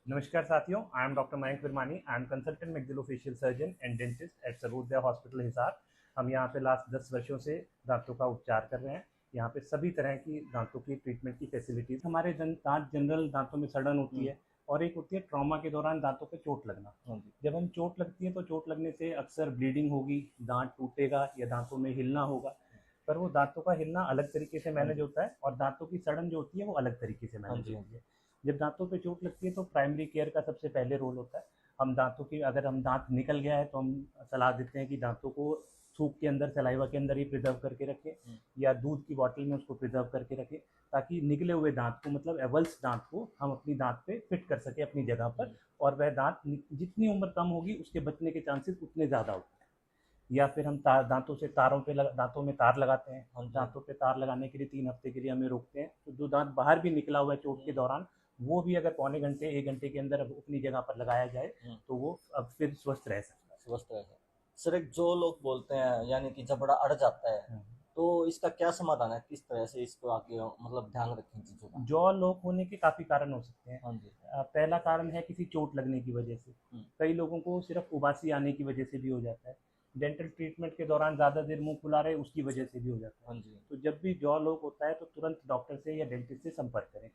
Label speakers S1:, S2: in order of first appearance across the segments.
S1: नमस्कार साथियों, I am doctor Mayank Virmani. I am consultant maxillofacial surgeon and dentist at Sarvodaya hospital Hisar. हम यहाँ पे लास्ट 10 वर्षों से दांतों का उपचार कर रहे हैं। यहाँ पे सभी तरह की दांतों की ट्रीटमेंट की फैसिलिटीज। हमारे दांत जनरल दांतों में सड़न होती है और एक होती है ट्रॉमा के दौरान दांतों पे चोट लगना। जब हम चोट लगती है तो चोट लगने से अक्सर ब्लीडिंग होगी, दांत टूटेगा या दांतों में हिलना होगा। पर वो दांतों का हिलना अलग तरीके से मैनेज होता है और दांतों की सड़न जो होती है वो अलग तरीके से मैनेज होती है। जब दांतों पे चोट लगती है तो प्राइमरी केयर का सबसे पहले रोल होता है। हम दांतों की, अगर हम दांत निकल गया है तो हम सलाह देते हैं कि दांतों को सूप के अंदर, सलाइवा के अंदर ही प्रिजर्व करके रखें या दूध की बॉटल में उसको प्रिजर्व करके रखें, ताकि निकले हुए दांत को, मतलब एवल्स दांत को हम अपनी दांत पे फिट कर सके अपनी जगह पर। और वह दांत जितनी उम्र कम होगी उसके बचने के चांसेस उतने ज़्यादा होते हैं। या फिर हम दांतों से तारों पे दांतों में तार लगाते हैं। हम दांतों पे तार लगाने के लिए 3 हफ्ते के लिए हमें रोकते हैं। तो जो दांत बाहर भी निकला हुआ है चोट के दौरान, वो भी अगर पौने घंटे 1 घंटे के अंदर अपनी जगह पर लगाया जाए तो वो अब फिर स्वस्थ रह सकता है।
S2: स्वस्थ रहे। सर, एक जो लोग बोलते हैं यानी कि जबड़ा अड़ जाता है, तो इसका क्या समाधान है? किस तरह से इसको आगे मतलब ध्यान रखें चीज़ों का?
S1: जॉ लॉक होने के काफ़ी कारण हो सकते हैं।
S2: हाँ जी।
S1: पहला कारण है किसी चोट लगने की वजह से।
S2: हुँ,
S1: कई लोगों को सिर्फ उबासी आने की वजह से भी हो जाता है। डेंटल ट्रीटमेंट के दौरान ज़्यादा देर मुंह खुला रहे उसकी वजह से भी हो जाता है।
S2: हाँ जी।
S1: तो जब भी जॉ लॉक होता है तो तुरंत डॉक्टर से या डेंटिस्ट से संपर्क करें।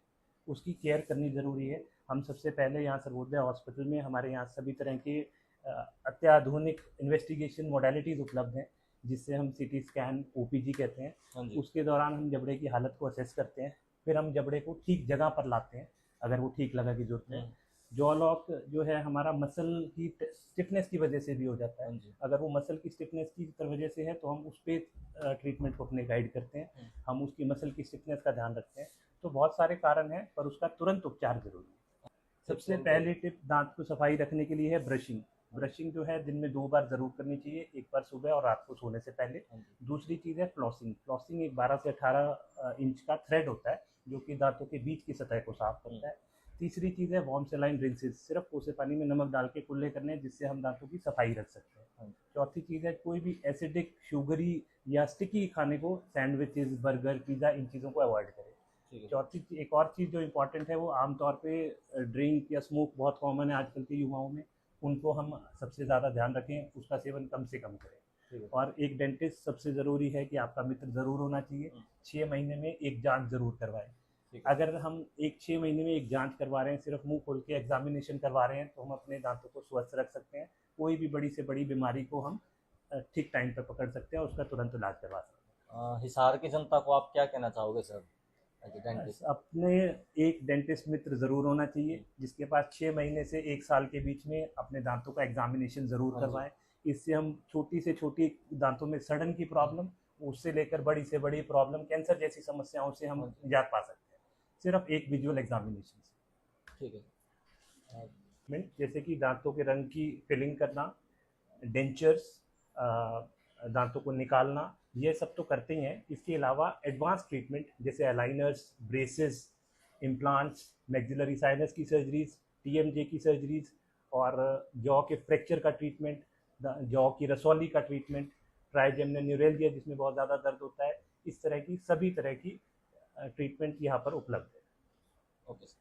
S1: उसकी केयर करनी ज़रूरी है। हम सबसे पहले यहाँ सर्वोदय हॉस्पिटल में, हमारे यहाँ सभी तरह के अत्याधुनिक इन्वेस्टिगेशन मोडेलिटीज़ उपलब्ध हैं, जिससे हम सीटी स्कैन, ओपीजी कहते हैं।
S2: हाँ जी।
S1: उसके दौरान हम जबड़े की हालत को असेस करते हैं। फिर हम जबड़े को ठीक जगह पर लाते हैं अगर वो ठीक लगा की ज़रूरत है।
S2: हुँ,
S1: जॉ लॉक जो है हमारा मसल की स्टिफनेस की वजह से भी हो जाता है।
S2: हाँ जी।
S1: अगर वो मसल की स्टिफनेस की वजह से है तो हम उस पर ट्रीटमेंट को अपने गाइड करते हैं।
S2: हुँ,
S1: हम उसकी मसल की स्टिफनेस का ध्यान रखते हैं। तो बहुत सारे कारण हैं पर उसका तुरंत उपचार जरूरी है।
S2: टिप्स
S1: सबसे
S2: एंड ट्रिक।
S1: पहली टिप दांत को सफाई रखने के लिए है ब्रशिंग। ब्रशिंग जो है दिन में 2 बार ज़रूर करनी चाहिए, एक बार सुबह और रात को सोने से पहले।
S2: हाँ जी।
S1: दूसरी चीज़ है फ्लॉसिंग। फ्लॉसिंग एक 12 से 18 इंच का थ्रेड होता है जो कि दांतों के बीच की सतह को साफ
S2: हुँ,
S1: करता है। तीसरी चीज़ है वार्म सेलाइन रिंसेस। सिर्फ कोसे पानी में नमक डाल के कुल्ले करने हैं, जिससे हम दांतों की सफाई रख सकते हैं।
S2: हाँ जी।
S1: चौथी चीज़ है कोई भी एसिडिक, शुगरी या स्टिकी खाने को, सैंडविचेस, बर्गर, पिज़्ज़ा, इन चीज़ों को अवॉइड करें।
S2: ठीक है।
S1: चौथी एक और चीज़ जो इम्पोर्टेंट है वो आमतौर पे ड्रिंक या स्मोक बहुत कॉमन है आजकल के युवाओं में, उनको हम सबसे ज़्यादा ध्यान रखें, उसका सेवन कम से कम करें।
S2: ठीक है।
S1: और एक डेंटिस्ट सबसे ज़रूरी है कि आपका मित्र ज़रूर होना चाहिए।
S2: हुँ,
S1: 6 महीने में एक जांच ज़रूर करवाएं।
S2: ठीक है।
S1: अगर हम 6 महीने में एक जांच करवा रहे हैं, सिर्फ मुंह खोल के एग्जामिनेशन करवा रहे हैं, तो हम अपने दांतों को स्वस्थ रख सकते हैं। कोई भी बड़ी से बड़ी बीमारी को हम ठीक टाइम पर पकड़ सकते हैं और उसका तुरंत इलाज करवा सकते हैं।
S2: हिसार की जनता को आप क्या कहना चाहोगे सर, एज ए डेंटिस्ट?
S1: अपने एक डेंटिस्ट मित्र ज़रूर होना चाहिए जिसके पास 6 महीने से 1 साल के बीच में अपने दांतों का एग्जामिनेशन ज़रूर
S2: हाँ जी।
S1: करवाएं। इससे हम छोटी से छोटी दांतों में सड़न की प्रॉब्लम, उससे लेकर बड़ी से बड़ी प्रॉब्लम, कैंसर जैसी समस्याओं से हम
S2: हाँ जी।
S1: निजात पा सकते हैं सिर्फ एक विजुअल एग्जामिनेशन से।
S2: ठीक है। अ,
S1: जैसे कि दांतों के रंग की फिलिंग करना, डेंचर्स, दांतों को निकालना, ये सब तो करते ही हैं। इसके अलावा एडवांस ट्रीटमेंट जैसे aligners, braces, implants, maxillary sinus की सर्जरीज, टीएमजे की सर्जरीज और जॉ के फ्रैक्चर का ट्रीटमेंट, जॉ की रसौली का ट्रीटमेंट, ट्राइजेमिनल न्यूरेलजिया जिसमें बहुत ज़्यादा दर्द होता है, इस तरह की सभी तरह की ट्रीटमेंट यहाँ पर उपलब्ध है।
S2: Okay sir.